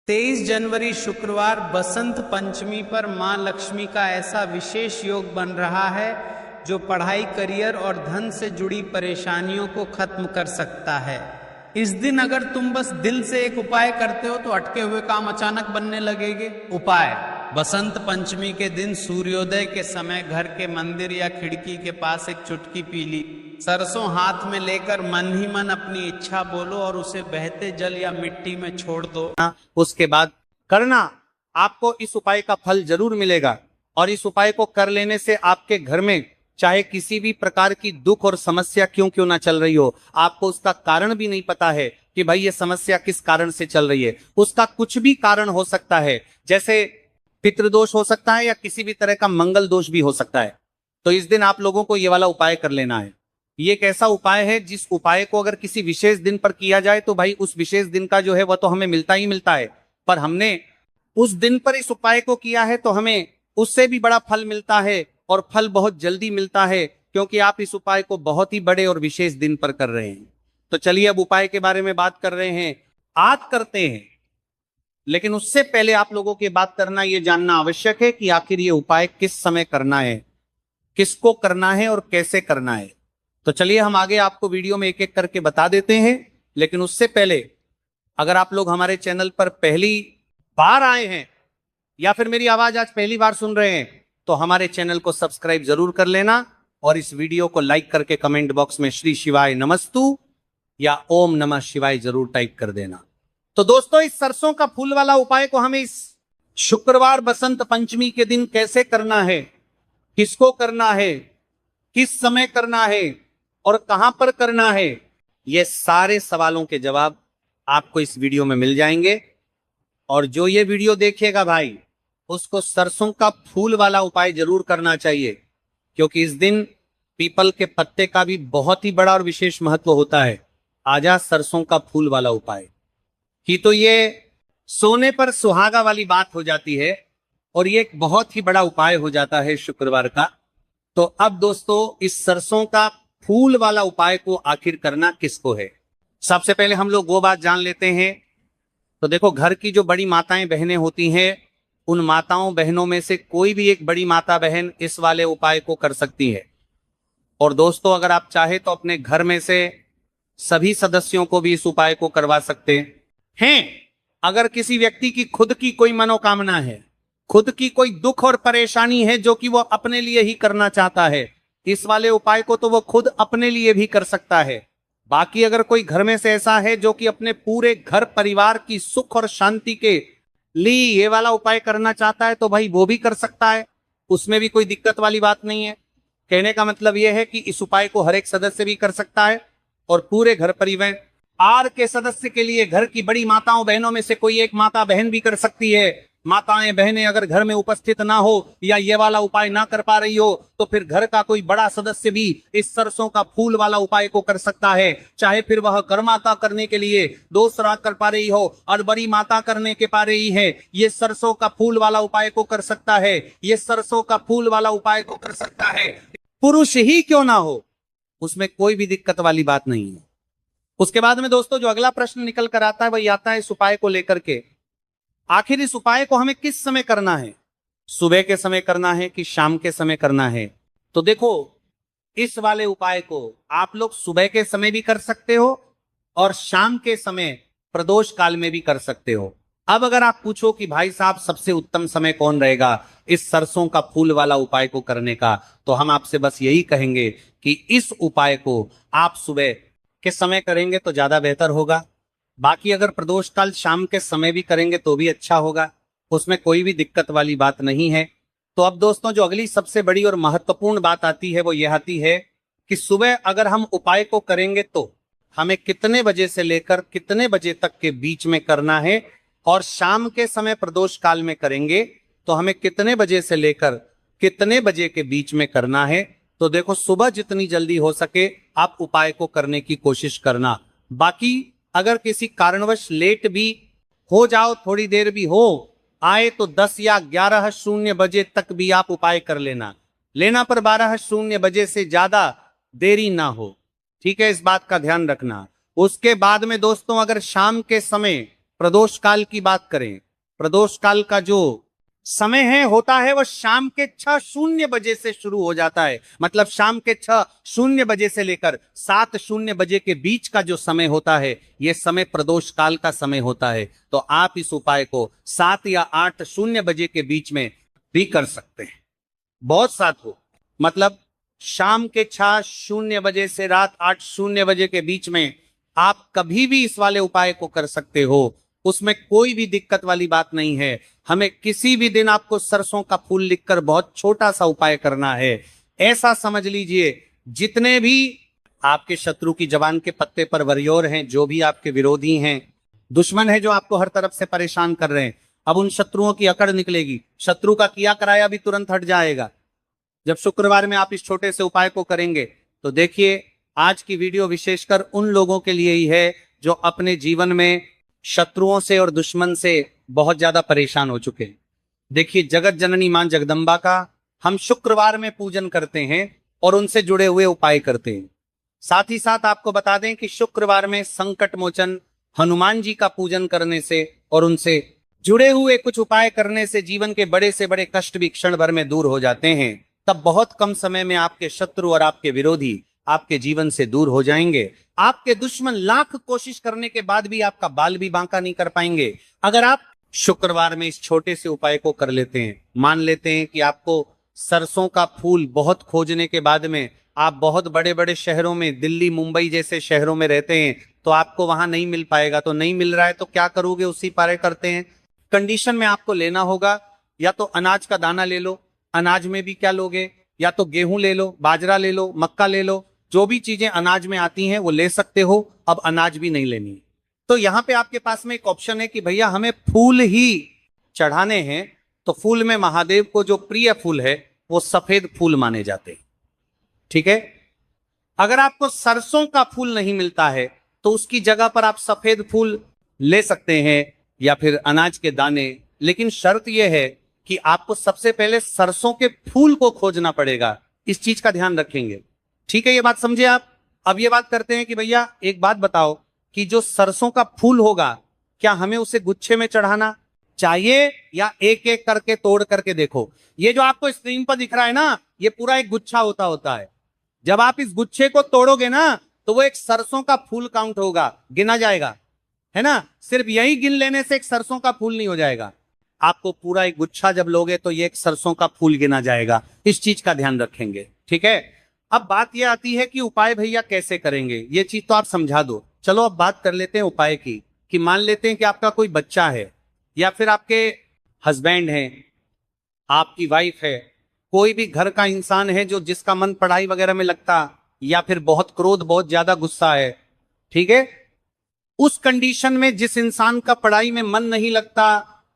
23 जनवरी शुक्रवार बसंत पंचमी पर मां लक्ष्मी का ऐसा विशेष योग बन रहा है जो पढ़ाई, करियर और धन से जुड़ी परेशानियों को खत्म कर सकता है। इस दिन अगर तुम बस दिल से एक उपाय करते हो तो अटके हुए काम अचानक बनने लगेंगे। उपाय: बसंत पंचमी के दिन सूर्योदय के समय घर के मंदिर या खिड़की के पास एक चुटकी पीली सरसों हाथ में लेकर मन ही मन अपनी इच्छा बोलो और उसे बहते जल या मिट्टी में छोड़ दो। उसके बाद करना, आपको इस उपाय का फल जरूर मिलेगा। और इस उपाय को कर लेने से आपके घर में चाहे किसी भी प्रकार की दुख और समस्या क्यों ना चल रही हो, आपको उसका कारण भी नहीं पता है कि भाई ये समस्या किस कारण से चल रही है। उसका कुछ भी कारण हो सकता है, जैसे पितृदोष हो सकता है या किसी भी तरह का मंगल दोष भी हो सकता है। तो इस दिन आप लोगों को ये वाला उपाय कर लेना है। ये एक ऐसा उपाय है जिस उपाय को अगर किसी विशेष दिन पर किया जाए तो भाई उस विशेष दिन का जो है वह तो हमें मिलता ही मिलता है, पर हमने उस दिन पर इस उपाय को किया है तो हमें उससे भी बड़ा फल मिलता है और फल बहुत जल्दी मिलता है, क्योंकि आप इस उपाय को बहुत ही बड़े और विशेष दिन पर कर रहे हैं। तो चलिए अब उपाय के बारे में बात कर रहे हैं, आज करते हैं। लेकिन उससे पहले आप लोगों की बात करना यह जानना आवश्यक है कि आखिर ये उपाय किस समय करना है, किसको करना है और कैसे करना है। तो चलिए हम आगे आपको वीडियो में एक एक करके बता देते हैं। लेकिन उससे पहले अगर आप लोग हमारे चैनल पर पहली बार आए हैं या फिर मेरी आवाज आज पहली बार सुन रहे हैं तो हमारे चैनल को सब्सक्राइब जरूर कर लेना और इस वीडियो को लाइक करके कमेंट बॉक्स में श्री शिवाय नमस्तु या ओम नमः शिवाय जरूर टाइप कर देना। तो दोस्तों, इस सरसों का फूल वाला उपाय को हमें इस शुक्रवार बसंत पंचमी के दिन कैसे करना है, किसको करना है, किस समय करना है और कहां पर करना है, ये सारे सवालों के जवाब आपको इस वीडियो में मिल जाएंगे। और जो ये वीडियो देखेगा भाई उसको सरसों का फूल वाला उपाय जरूर करना चाहिए, क्योंकि इस दिन पीपल के पत्ते का भी बहुत ही बड़ा और विशेष महत्व होता है। आजा सरसों का फूल वाला उपाय की तो ये सोने पर सुहागा वाली बात हो जाती है और ये एक बहुत ही बड़ा उपाय हो जाता है शुक्रवार का। तो अब दोस्तों, इस सरसों का फूल वाला उपाय को आखिर करना किसको है, सबसे पहले हम लोग वो बात जान लेते हैं। तो देखो, घर की जो बड़ी माताएं बहनें होती हैं, उन माताओं बहनों में से कोई भी एक बड़ी माता बहन इस वाले उपाय को कर सकती है। और दोस्तों, अगर आप चाहे तो अपने घर में से सभी सदस्यों को भी इस उपाय को करवा सकते हैं। अगर किसी व्यक्ति की खुद की कोई मनोकामना है, खुद की कोई दुख और परेशानी है जो कि वो अपने लिए ही करना चाहता है, इस वाले उपाय को तो वो खुद अपने लिए भी कर सकता है। बाकी अगर कोई घर में से ऐसा है जो कि अपने पूरे घर परिवार की सुख और शांति के लिए ये वाला उपाय करना चाहता है तो भाई वो भी कर सकता है, उसमें भी कोई दिक्कत वाली बात नहीं है। कहने का मतलब यह है कि इस उपाय को हर एक सदस्य भी कर सकता है और पूरे घर परिवार के सदस्य के लिए घर की बड़ी माताओं बहनों में से कोई एक माता बहन भी कर सकती है। माताएं बहनें अगर घर में उपस्थित ना हो या ये वाला उपाय ना कर पा रही हो तो फिर घर का कोई बड़ा सदस्य भी इस सरसों का फूल वाला उपाय को कर सकता है। चाहे फिर वह कर्माता करने के लिए दूसरा कर पा रही हो और बड़ी माता करने के पा रही है, ये सरसों का फूल वाला उपाय को कर सकता है। ये सरसों का फूल वाला उपाय को कर सकता है पुरुष ही क्यों ना हो, उसमें कोई भी दिक्कत वाली बात नहीं है। उसके बाद में दोस्तों, जो अगला प्रश्न निकल कर आता है वही आता है इस उपाय को लेकर के, आखिर इस उपाय को हमें किस समय करना है, सुबह के समय करना है कि शाम के समय करना है। तो देखो, इस वाले उपाय को आप लोग सुबह के समय भी कर सकते हो और शाम के समय प्रदोष काल में भी कर सकते हो। अब अगर आप पूछो कि भाई साहब सबसे उत्तम समय कौन रहेगा इस सरसों का फूल वाला उपाय को करने का, तो हम आपसे बस यही कहेंगे कि इस उपाय को आप सुबह के समय करेंगे तो ज्यादा बेहतर होगा। बाकी अगर प्रदोष काल शाम के समय भी करेंगे तो भी अच्छा होगा, उसमें कोई भी दिक्कत वाली बात नहीं है। तो अब दोस्तों, जो अगली सबसे बड़ी और महत्वपूर्ण बात आती है वो यह आती है कि सुबह अगर हम उपाय को करेंगे तो हमें कितने बजे से लेकर कितने बजे तक के बीच में करना है, और शाम के समय प्रदोष काल में करेंगे तो हमें कितने बजे से लेकर कितने बजे के बीच में करना है। तो देखो, सुबह जितनी जल्दी हो सके आप उपाय को करने की कोशिश करना। बाकी अगर किसी कारणवश लेट भी हो जाओ, थोड़ी देर भी हो आए, तो 10 या 11:00 बजे तक भी आप उपाय कर लेना पर 12:00 बजे से ज्यादा देरी ना हो, ठीक है, इस बात का ध्यान रखना। उसके बाद में दोस्तों, अगर शाम के समय प्रदोष काल की बात करें, प्रदोष काल का जो समय है होता है वह शाम के 6:00 से शुरू हो जाता है। मतलब शाम के 6:00 से लेकर 7:00 के बीच का जो समय होता है यह समय प्रदोष काल का समय होता है। तो आप इस उपाय को 7 या 8:00 के बीच में भी कर सकते हैं। बहुत साथ हो, मतलब शाम के 6:00 से रात 8:00 के बीच में आप कभी भी इस वाले उपाय को कर सकते हो, उसमें कोई भी दिक्कत वाली बात नहीं है। हमें किसी भी दिन आपको सरसों का फूल लिखकर बहुत छोटा सा उपाय करना है। ऐसा समझ लीजिए जितने भी आपके शत्रु की जबान के पत्ते पर वरियोर हैं, जो भी आपके विरोधी हैं, दुश्मन है जो आपको हर तरफ से परेशान कर रहे हैं, अब उन शत्रुओं की अकड़ निकलेगी। शत्रु का किया कराया भी तुरंत हट जाएगा जब शुक्रवार में आप इस छोटे से उपाय को करेंगे। तो देखिए आज की वीडियो विशेषकर उन लोगों के लिए ही है जो अपने जीवन में शत्रुओं से और दुश्मन से बहुत ज्यादा परेशान हो चुके हैं। देखिए जगत जननी मां जगदम्बा का हम शुक्रवार में पूजन करते हैं और उनसे जुड़े हुए उपाय करते हैं। साथ ही साथ आपको बता दें कि शुक्रवार में संकट मोचन हनुमान जी का पूजन करने से और उनसे जुड़े हुए कुछ उपाय करने से जीवन के बड़े से बड़े कष्ट भी क्षण भर में दूर हो जाते हैं। तब बहुत कम समय में आपके शत्रु और आपके विरोधी आपके जीवन से दूर हो जाएंगे। आपके दुश्मन लाख कोशिश करने के बाद भी आपका बाल भी बांका नहीं कर पाएंगे। अगर आप शुक्रवार में इस छोटे से उपाय को कर लेते हैं, मान लेते हैं कि आपको सरसों का फूल बहुत खोजने के बाद में आप बहुत बड़े बड़े शहरों में, दिल्ली मुंबई जैसे शहरों में रहते हैं, तो आपको वहां नहीं मिल पाएगा। तो नहीं मिल रहा है तो क्या करोगे, उसी पारे करते हैं। कंडीशन में आपको लेना होगा या तो अनाज का दाना ले लो, अनाज में भी क्या लोगे, या तो गेहूं ले लो, बाजरा ले लो, मक्का ले लो, जो भी चीजें अनाज में आती हैं वो ले सकते हो। अब अनाज भी नहीं लेनी। तो यहां पे आपके पास में एक ऑप्शन है कि भैया हमें फूल ही चढ़ाने हैं। तो फूल में महादेव को जो प्रिय फूल है वो सफेद फूल माने जाते हैं। ठीक है, अगर आपको सरसों का फूल नहीं मिलता है तो उसकी जगह पर आप सफेद फूल ले सकते हैं या फिर अनाज के दाने। लेकिन शर्त यह है कि आपको सबसे पहले सरसों के फूल को खोजना पड़ेगा। इस चीज का ध्यान रखेंगे। ठीक है, ये बात समझे आप। अब ये बात करते हैं कि भैया एक बात बताओ कि जो सरसों का फूल होगा क्या हमें उसे गुच्छे में चढ़ाना चाहिए या एक एक करके तोड़ करके देखो। ये जो आपको स्क्रीन पर दिख रहा है ना, ये पूरा एक गुच्छा होता है। जब आप इस गुच्छे को तोड़ोगे ना तो वो एक सरसों का फूल काउंट होगा, गिना जाएगा, है ना। सिर्फ यही गिन लेने से एक सरसों का फूल नहीं हो जाएगा। आपको पूरा एक गुच्छा जब लोगे तो ये एक सरसों का फूल गिना जाएगा। इस चीज का ध्यान रखेंगे। ठीक है, अब बात यह आती है कि उपाय भैया कैसे करेंगे, ये चीज तो आप समझा दो। चलो अब बात कर लेते हैं उपाय की। कि मान लेते हैं कि आपका कोई बच्चा है या फिर आपके हस्बैंड हैं, आपकी वाइफ है, कोई भी घर का इंसान है जो जिसका मन पढ़ाई वगैरह में लगता, या फिर बहुत क्रोध, बहुत ज्यादा गुस्सा है। ठीक है, उस कंडीशन में जिस इंसान का पढ़ाई में मन नहीं लगता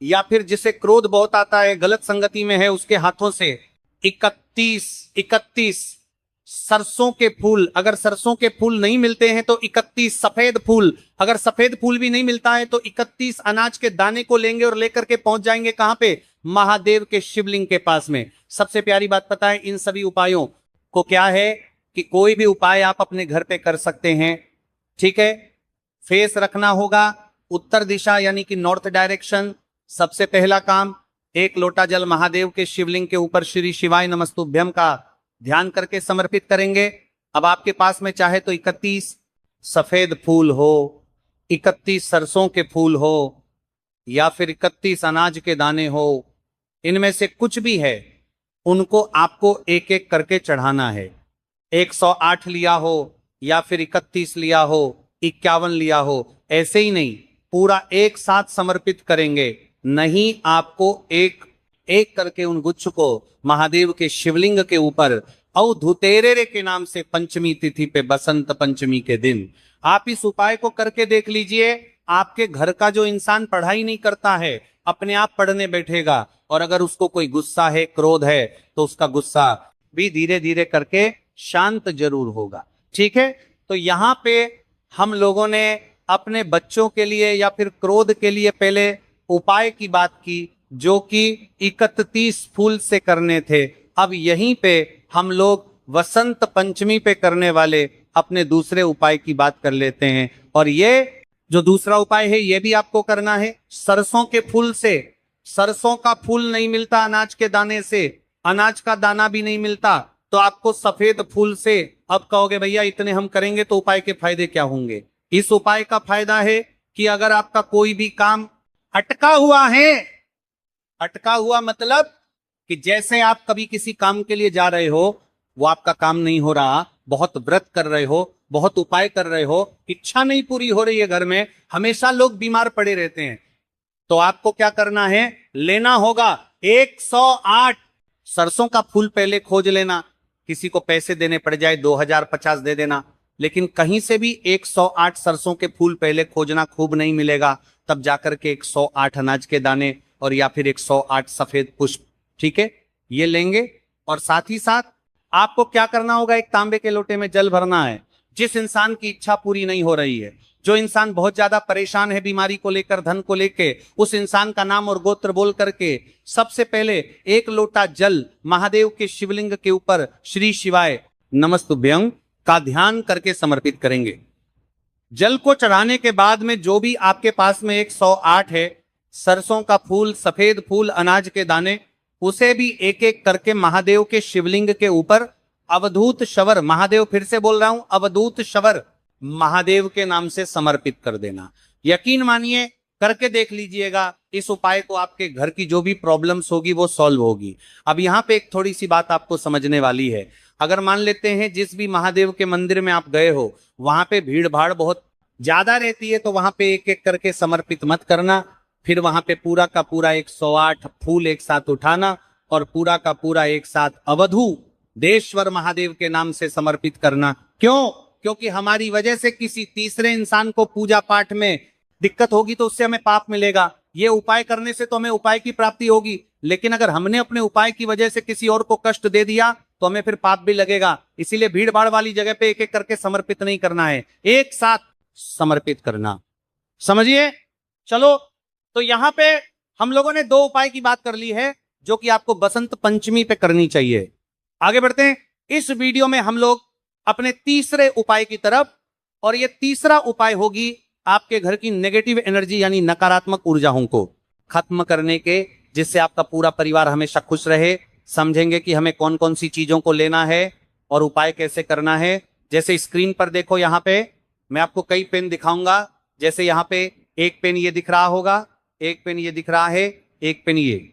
या फिर जिसे क्रोध बहुत आता है, गलत संगति में है, उसके हाथों से 31 सरसों के फूल, अगर सरसों के फूल नहीं मिलते हैं तो 31 सफेद फूल, अगर सफेद फूल भी नहीं मिलता है तो 31 अनाज के दाने को लेंगे और लेकर के पहुंच जाएंगे कहां पे, महादेव के शिवलिंग के पास में। सबसे प्यारी बात पता है इन सभी उपायों को क्या है कि कोई भी उपाय आप अपने घर पे कर सकते हैं। ठीक है, फेस रखना होगा उत्तर दिशा यानी कि नॉर्थ डायरेक्शन। सबसे पहला काम, एक लोटा जल महादेव के शिवलिंग के ऊपर श्री शिवाय नमस्तुभ्यम का ध्यान करके समर्पित करेंगे। अब आपके पास में चाहे तो 31 सफेद फूल हो, 31 सरसों के फूल हो या फिर 31 अनाज के दाने हो, इनमें से कुछ भी है, उनको आपको एक एक करके चढ़ाना है। 108 लिया हो या फिर 31 लिया हो, 51 लिया हो, ऐसे ही नहीं, पूरा एक साथ समर्पित करेंगे। नहीं, आपको एक एक करके उन गुच्छ को महादेव के शिवलिंग के ऊपर अवधुतेरे के नाम से पंचमी तिथि पे, बसंत पंचमी के दिन आप इस उपाय को करके देख लीजिए। आपके घर का जो इंसान पढ़ाई नहीं करता है अपने आप पढ़ने बैठेगा, और अगर उसको कोई गुस्सा है, क्रोध है, तो उसका गुस्सा भी धीरे धीरे करके शांत जरूर होगा। ठीक है, तो यहाँ पे हम लोगों ने अपने बच्चों के लिए या फिर क्रोध के लिए पहले उपाय की बात की जो कि 31 फूल से करने थे। अब यहीं पे हम लोग वसंत पंचमी पे करने वाले अपने दूसरे उपाय की बात कर लेते हैं। और ये जो दूसरा उपाय है यह भी आपको करना है। सरसों के फूल से, सरसों का फूल नहीं मिलता अनाज के दाने से, अनाज का दाना भी नहीं मिलता, तो आपको सफेद फूल से। अब कहोगे भैया इतने हम करेंगे तो उपाय के फायदे क्या होंगे? इस उपाय का फायदा है कि अगर आपका कोई भी काम अटका हुआ है, अटका हुआ मतलब कि जैसे आप कभी किसी काम के लिए जा रहे हो, वो आपका काम नहीं हो रहा, बहुत व्रत कर रहे हो, बहुत उपाय कर रहे हो, इच्छा नहीं पूरी हो रही है, घर में हमेशा लोग बीमार पड़े रहते हैं, तो आपको क्या करना है? लेना होगा 108 सरसों का फूल। पहले खोज लेना, किसी को पैसे देने पड़ जाए 2050 दे देना, लेकिन कहीं से भी 108 सरसों के फूल पहले खोजना, खूब नहीं मिलेगा तब जाकर के 108 अनाज के दाने और या फिर 108 सफेद पुष्प, ठीक है, ये लेंगे। और साथ ही साथ आपको क्या करना होगा? एक तांबे के लोटे में जल भरना है। जिस इंसान की इच्छा पूरी नहीं हो रही है, जो इंसान बहुत ज्यादा परेशान है बीमारी को लेकर, धन को लेकर, उस इंसान का नाम और गोत्र बोल करके सबसे पहले 1 लोटा जल महादेव के शिवलिंग के ऊपर श्री शिवाय नमस्तुभ्यं का ध्यान करके समर्पित करेंगे। जल को चढ़ाने के बाद में जो भी आपके पास में 108 है सरसों का फूल, सफेद फूल, अनाज के दाने, उसे भी एक एक करके महादेव के शिवलिंग के ऊपर अवधूत शवर, महादेव, फिर से बोल रहा हूं, अवधूत शवर महादेव के नाम से समर्पित कर देना। यकीन मानिए, करके देख लीजिएगा, इस उपाय को आपके घर की जो भी प्रॉब्लम्स होगी वो सॉल्व होगी। अब यहां पे एक थोड़ी सी बात आपको समझने वाली है। अगर मान लेते हैं जिस भी महादेव के मंदिर में आप गए हो वहां पे भीड़ भाड़ बहुत ज्यादा रहती है, तो वहां पे एक एक करके समर्पित मत करना। फिर वहां पे पूरा का पूरा 108 फूल एक साथ उठाना और पूरा का पूरा एक साथ अवधू देश्वर महादेव के नाम से समर्पित करना। क्यों? क्योंकि हमारी वजह से किसी तीसरे इंसान को पूजा पाठ में दिक्कत होगी तो उससे हमें पाप मिलेगा। ये उपाय करने से तो हमें उपाय की प्राप्ति होगी, लेकिन अगर हमने अपने उपाय की वजह से किसी और को कष्ट दे दिया तो हमें फिर पाप भी लगेगा। इसीलिए भीड़ भाड़ वाली जगह पे एक एक करके समर्पित नहीं करना है, एक साथ समर्पित करना, समझिए। चलो, तो यहां पे हम लोगों ने 2 उपाय की बात कर ली है जो कि आपको बसंत पंचमी पे करनी चाहिए। आगे बढ़ते हैं। इस वीडियो में हम लोग अपने तीसरे उपाय की तरफ, और ये तीसरा उपाय होगी आपके घर की नेगेटिव एनर्जी यानी नकारात्मक ऊर्जाओं को खत्म करने के, जिससे आपका पूरा परिवार हमेशा खुश रहे। समझेंगे कि हमें कौन कौन सी चीजों को लेना है और उपाय कैसे करना है। जैसे स्क्रीन पर देखो, यहां पे मैं आपको कई पेन दिखाऊंगा। जैसे यहां पे एक पेन ये दिख रहा होगा, एक पेन ये दिख रहा है, एक पेन ये,